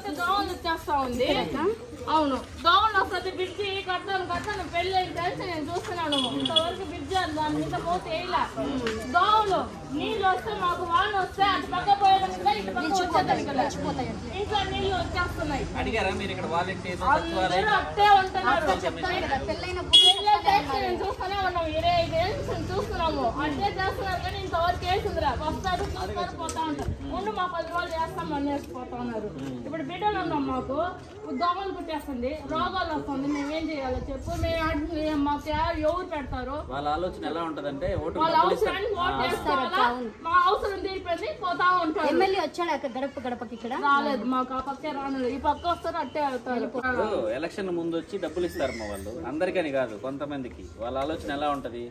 వస్తే దోమలు వచ్చేస్తా ఉంది. అవును, దోమలు వస్తుంది. బ్రిడ్జి కడతాను పెళ్ళి తెలిసి నేను చూస్తున్నాను. ఇంతవరకు బ్రిడ్జి దాని మీద పోతే వేయలే. దోమలు నీళ్ళు వస్తే మాకు వాన వస్తే అటు పక్క పోయేదానికి ఇటు పక్క వచ్చేదానికి ఇంట్లో నీళ్ళు వచ్చేస్తున్నాయి. అందరూ అట్టే ఉంటున్నారు. నేను చూస్తూనే ఉన్నాము, 25 ఏళ్ళు చూస్తున్నాము. అట్టే చేస్తున్నారు కానీ ఇంతవరకు వేసిందిరా. వస్తారు చూస్తారు పోతా ఉంటారు. ముందు మా 10 రోజులు చేస్తాం అనేసిపోతా ఉన్నారు. ఇప్పుడు బిడ్డలు ఉన్నాం, మాకు దోమలు కుట్టేస్తుంది, రోగాలు వస్తుంది. మేమేం చేయాలో చెప్పు. మాకు ఎవరు పెడతారు? వాళ్ళ ఆలోచన ఎలా ఉంటదంటే వాళ్ళ అవసరానికి ఓటు వేసుకోవాలా, మా అవసరం తీరిపోయింది పోతా ఉంటారు. ఎమ్మెల్యే వచ్చాడు గడపకి ఇక్కడ రాలేదు. మాకు ఆ పక్కే రాను. ఈ పక్క వస్తారు అట్టే అవుతారు. ఎలక్షన్ ముందు వచ్చి డబ్బులు ఇస్తారు మా వాళ్ళు, అందరికని కాదు కొంతమందికి. వాళ్ళ ఆలోచన ఎలా ఉంటది,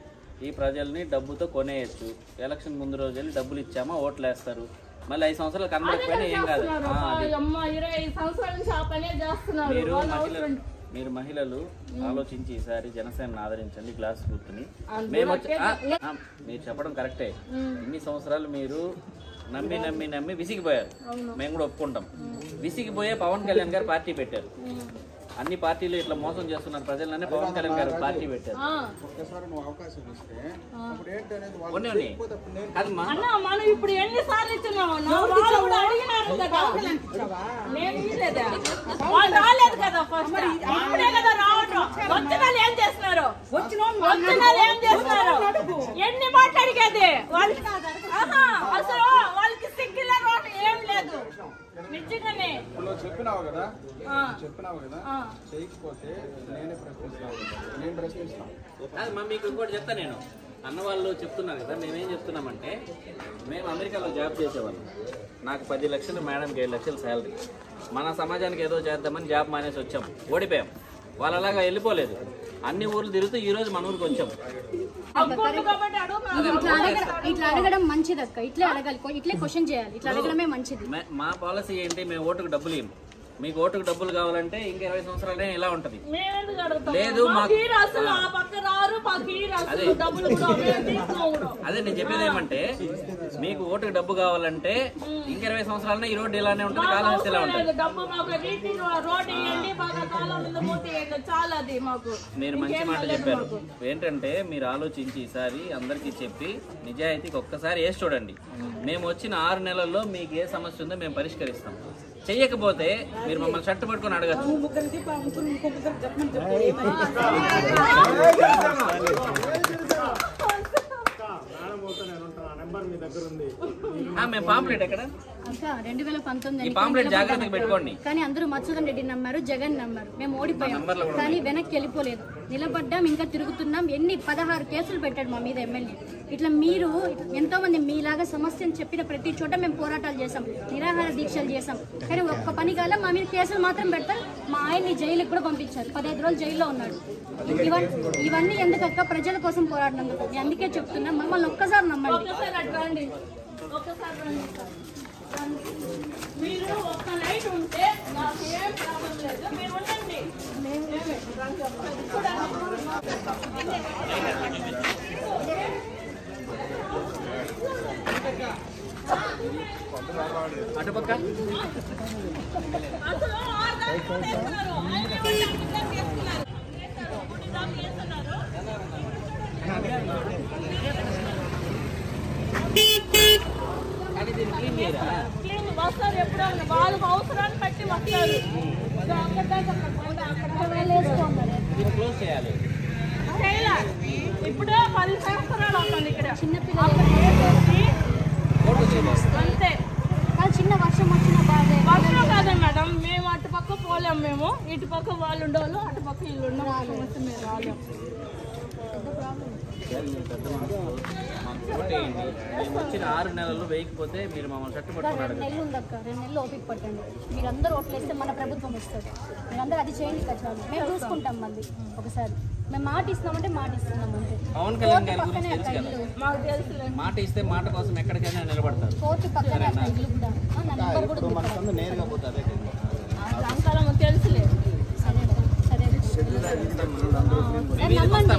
ఈ ప్రజల్ని డబ్బుతో కొనేయచ్చు. ఎలక్షన్ ముందు రోజు వెళ్ళి డబ్బులు ఇచ్చామా ఓట్లు వేస్తారు. మళ్ళీ 5 సంవత్సరాలు కనబడకపోయినా ఏం కాదు. 25 సంవత్సరాల నుంచి ఆ పనే చేస్తున్నారు. మీరు మహిళలు ఆలోచించి ఈసారి జనసేనను ఆదరించండి. గ్లాస్ గుర్తుని మీరు చెప్పడం కరెక్టే. ఇన్ని సంవత్సరాలు మీరు నమ్మి విసిగిపోయారు. మేము కూడా ఒప్పుకుంటాం. విసిగిపోయే పవన్ కళ్యాణ్ గారు పార్టీ పెట్టారు. అన్ని పార్టీలు ఇట్లా మోసం చేస్తున్నారు ప్రజలనే పవన్ కళ్యాణ్ గారు పార్టీ పెట్టారు. మనం ఇప్పుడు ఎన్నిసార్లు ఇచ్చినాము? రాలేదు కదా ఫస్ట్, ఇప్పుడే కదా రావటం. వచ్చిన వాళ్ళు ఏం చేస్తున్నారు? ఏం చేస్తున్నారు? ఎన్ని మాటలు అడిగేది వాళ్ళు? అసలు వాళ్ళకి సిగ్గులే రోడ్ ఏం లేదు. నిజంగానే చెప్పినావు కదా చేయకపోతే నేను ప్రశ్నిస్తాను. మీకు ఇంకోటి చెప్తా. నేను అన్నవాళ్ళు చెప్తున్నాను కదా, మేమేం చెప్తున్నామంటే, మేము అమెరికాలో జాబ్ చేసేవాళ్ళం. నాకు 10 లక్షలు, మేడంకి 7 లక్షలు శాలరీ. మన సమాజానికి ఏదో చేద్దామని జాబ్ మానేసి వచ్చాం, ఓడిపోయాం. వాళ్ళు అలాగా వెళ్ళిపోలేదు, అన్ని ఊర్లు తిరుగుతూ ఈ రోజు మన ఊరికి వచ్చాం. ఇట్లా అడగడం మంచిది అక్క. ఇట్లే అడగాలి, ఇట్లే క్వశ్చన్ చేయాలి. ఇట్లా అడగడమే మంచిది. మా పాలసీ ఏంటి, మేము ఓటుకు డబ్బులు ఇవ్వం. మీకు ఓటుకు డబ్బులు కావాలంటే ఇంకా 20 సంవత్సరాలే ఇలా ఉంటది. లేదు అదే నేను చెప్పేది ఏమంటే, మీకు ఓటుకు డబ్బు కావాలంటే ఇంకా 20 సంవత్సరాలనే ఈ రోడ్డు ఇలానే ఉంటుంది, కాలం ఇలా ఉంటుంది. మీరు మంచి మాట చెప్పారు. ఏంటంటే మీరు ఆలోచించి ఈసారి అందరికి చెప్పి నిజాయితీకి ఒక్కసారి వేసి చూడండి. మేము వచ్చిన 6 నెలల్లో మీకు ఏ సమస్య ఉందో మేము పరిష్కరిస్తాం. చెయ్యకపోతే మీరు మమ్మల్ని షర్ట్ పట్టుకొని అడగచ్చు. మేము పాంప్లెట్ ఎక్కడ 2019 ఈ పాంప్లెట్ జాగ్రత్తగా పెట్టుకోండి. కానీ అందరూ మధుసూదన్ రెడ్డి నమ్మారు, జగన్ నమ్మారు. మేము ఓడిపోయాం కానీ వెనక్కి వెళ్ళిపోలేదు. నిలబడ్డాం, ఇంకా తిరుగుతున్నాం. 16 కేసులు పెట్టాడు మా మీద ఎమ్మెల్యే. ఇట్లా మీరు ఎంతో మంది మీలాగా సమస్యను చెప్పిన ప్రతి చోట మేము పోరాటాలు చేసాం, నిరాహార దీక్షలు చేసాం. కానీ ఒక్క పని కాలం మా మీద కేసులు మాత్రం పెడతారు. మా ఆయన్ని జైలుకి కూడా పంపించారు. 15 రోజులు జైల్లో ఉన్నాడు. ఇవన్నీ ఎందుకక్క? ప్రజల కోసం పోరాడినందుకు. అందుకే చెప్తున్నా, మమ్మల్ని ఒక్కసారి నమ్మండి. మీరు ఒక్క నైట్ ఉంటే నాకు ఏం ప్రాబ్లం లేదు. మీరు ఉండండి. అటుపక్క అసలు వస్తారు ఎప్పుడన్నా వాళ్ళకి అవసరాన్ని బట్టి వస్తారు. ఇప్పుడు 10 సంవత్సరాలు అవుతుంది ఇక్కడ. అంతే. చిన్న వర్షం వచ్చిన బాధే. వర్షం కాదే మేడం, మేము అటుపక్క పోలేము. మేము ఇటుపక్క వాళ్ళు ఉండేవాళ్ళు, అటుపక్క ఇల్లు ఉన్న మేము రాలేము. వచ్చిన 6 నెలలు వేయకపోతే మీరు మమ్మల్ని షర్ట్ పట్టుకున్నారు. 2 నెలలు ఉందక్క, 2 నెలలు ఓపిక పట్టండి. మీరందరూ ఓట్లు వేస్తే మన ప్రభుత్వం వస్తుంది. మీరందరూ అది చేయండి చాలు. మేము చూసుకుంటాం. మళ్ళీ ఒకసారి మేము మాట ఇస్తున్నామంటే మాట ఇస్తున్నాం అంతే. పవన్ కళ్యాణ్ గారి గురించి తెలుసు కదా, మాట ఇస్తే మాట కోసం ఎక్కడికైనా నిలబడతారు. కోర్టు పక్కనే ఇల్లు కూడా నేరుగా పోతారు. తెలుసులే. సరే నమ్మండి.